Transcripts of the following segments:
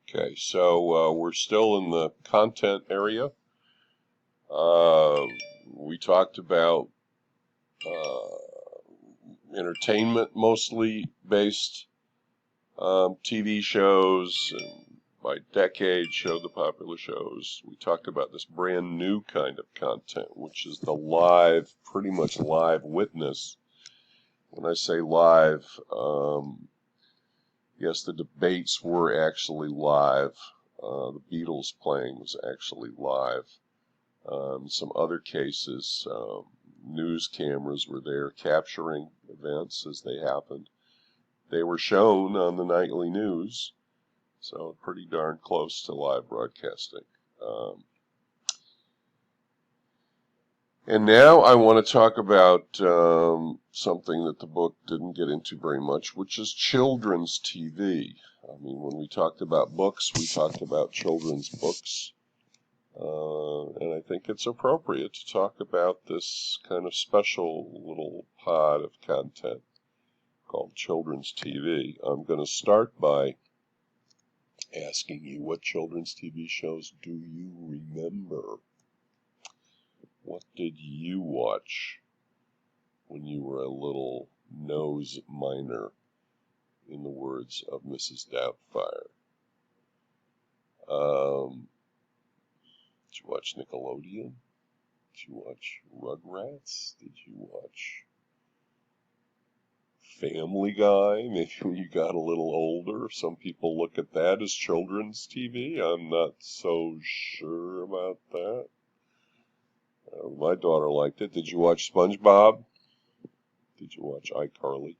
Okay, so we're still in the content area. We talked about entertainment mostly based TV shows, and by decade showed the popular shows. We talked about this brand new kind of content, which is the live, pretty much live witness. When I say live, yes, the debates were actually live. The Beatles playing was actually live. In some other cases, news cameras were there capturing events as they happened. They were shown on the nightly news, so pretty darn close to live broadcasting. And now I want to talk about something that the book didn't get into very much, which is children's TV. I mean, when we talked about books, we talked about children's books. And I think it's appropriate to talk about this kind of special little pod of content called children's TV. I'm going to start by asking you, what children's TV shows do you remember? What did you watch when you were a little nose miner, in the words of Mrs. Doubtfire? Did you watch Nickelodeon? Did you watch Rugrats? Did you watch Family Guy? Maybe when you got a little older. Some people look at that as children's TV. I'm not so sure about that. My daughter liked it. Did you watch SpongeBob? Did you watch iCarly?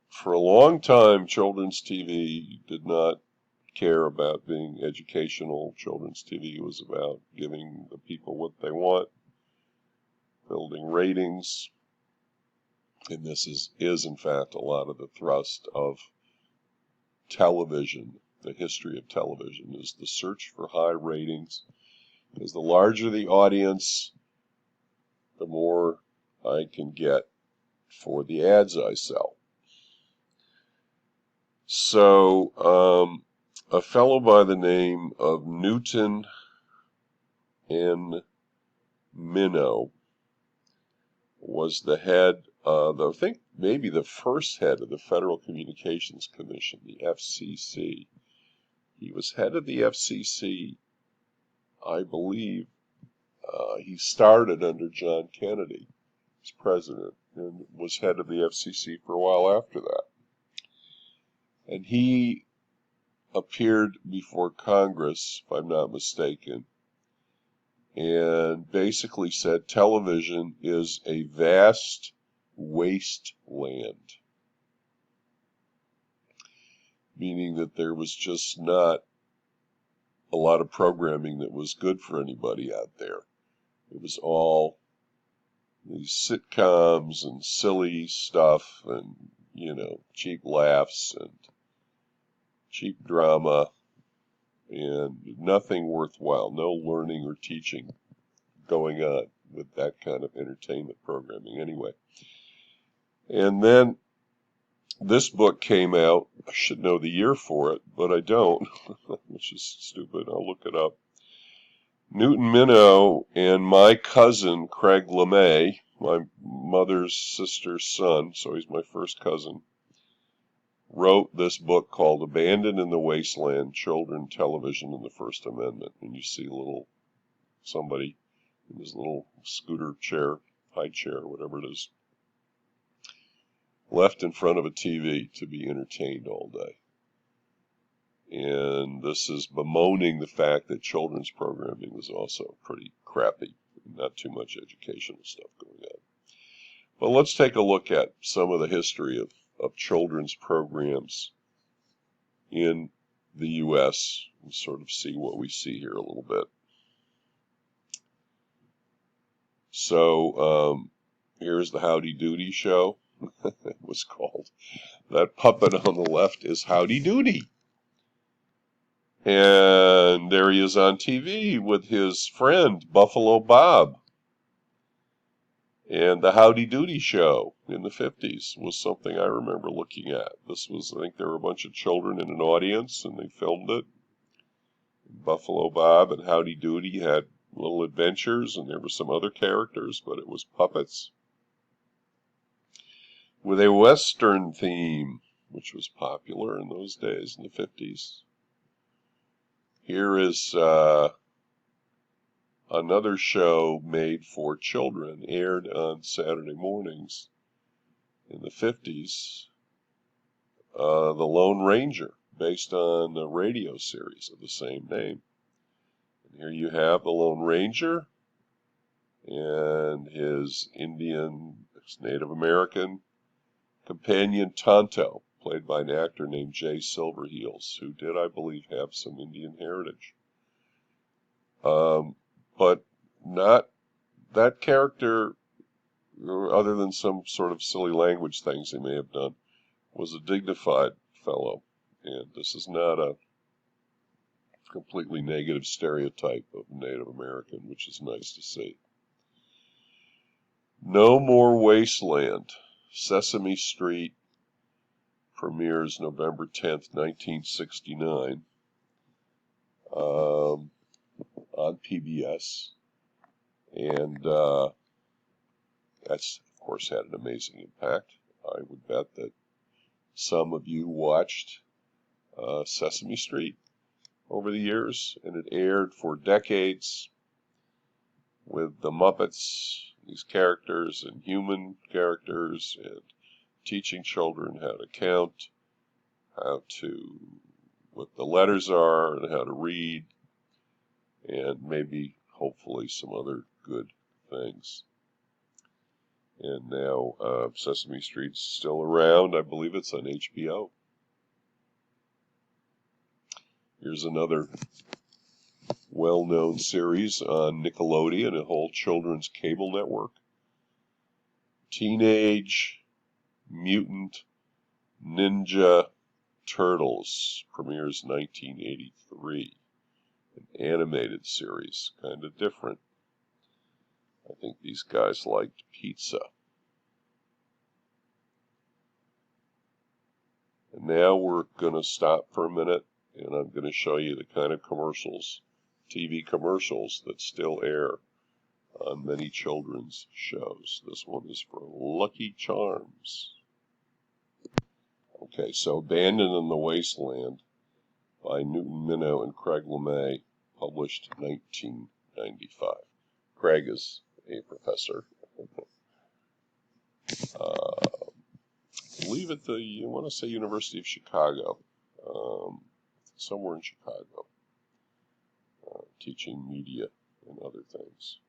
For a long time, children's TV did not care about being educational. Children's TV was about giving the people what they want, building ratings, and this is in fact a lot of the thrust of television. The history of television is the search for high ratings, because the larger the audience, the more I can get for the ads I sell. So, a fellow by the name of Newton N. Minow was the head, I think maybe the first head of the Federal Communications Commission, the FCC. He was head of the FCC, I believe. He started under John Kennedy as president and was head of the FCC for a while after that. And he appeared before Congress, if I'm not mistaken, and basically said television is a vast wasteland, meaning that there was just not a lot of programming that was good for anybody out there. It was all these sitcoms and silly stuff and, cheap laughs and cheap drama and nothing worthwhile, no learning or teaching going on with that kind of entertainment programming anyway. And then this book came out. I should know the year for it, but I don't, which is stupid. I'll look it up. Newton Minow and my cousin, Craig LeMay, my mother's sister's son, so he's my first cousin, wrote this book called Abandoned in the Wasteland, Children, Television, and the First Amendment. And you see somebody in his little scooter chair, high chair, whatever it is, left in front of a TV to be entertained all day. And this is bemoaning the fact that children's programming was also pretty crappy, not too much educational stuff going on. But let's take a look at some of the history of children's programs in the U.S. and sort of see what we see here a little bit. So here's the Howdy Doody show. It was called. That puppet on the left is Howdy Doody. And there he is on TV with his friend, Buffalo Bob. And the Howdy Doody show in the 50s was something I remember looking at. This was, I think there were a bunch of children in an audience, and they filmed it. Buffalo Bob and Howdy Doody had little adventures, and there were some other characters, but it was puppets with a Western theme, which was popular in those days in the 50s. Here is another show made for children, aired on Saturday mornings in the 50s, The Lone Ranger, based on a radio series of the same name. And here you have the Lone Ranger and his Native American companion Tonto, played by an actor named Jay Silverheels, who did, I believe, have some Indian heritage. But not that character, other than some sort of silly language things he may have done, was a dignified fellow. And this is not a completely negative stereotype of Native American, which is nice to see. No More Wasteland. Sesame Street premieres November 10th, 1969, on PBS. And that's, of course, had an amazing impact. I would bet that some of you watched Sesame Street over the years, and it aired for decades with the Muppets, these characters and human characters, and teaching children how to count, what the letters are, and how to read, and maybe, hopefully, some other good things. And now Sesame Street's still around. I believe it's on HBO. Here's another well-known series on Nickelodeon, a whole children's cable network. Teenage Mutant Ninja Turtles premieres 1983. An animated series, kind of different. I think these guys liked pizza. And now we're going to stop for a minute, and I'm going to show you the kind of commercials, TV commercials, that still air on many children's shows. This one is for Lucky Charms. Okay, so Abandoned in the Wasteland by Newton Minow and Craig LeMay, published 1995. Craig is a professor. I believe at I want to say University of Chicago, somewhere in Chicago, teaching media and other things.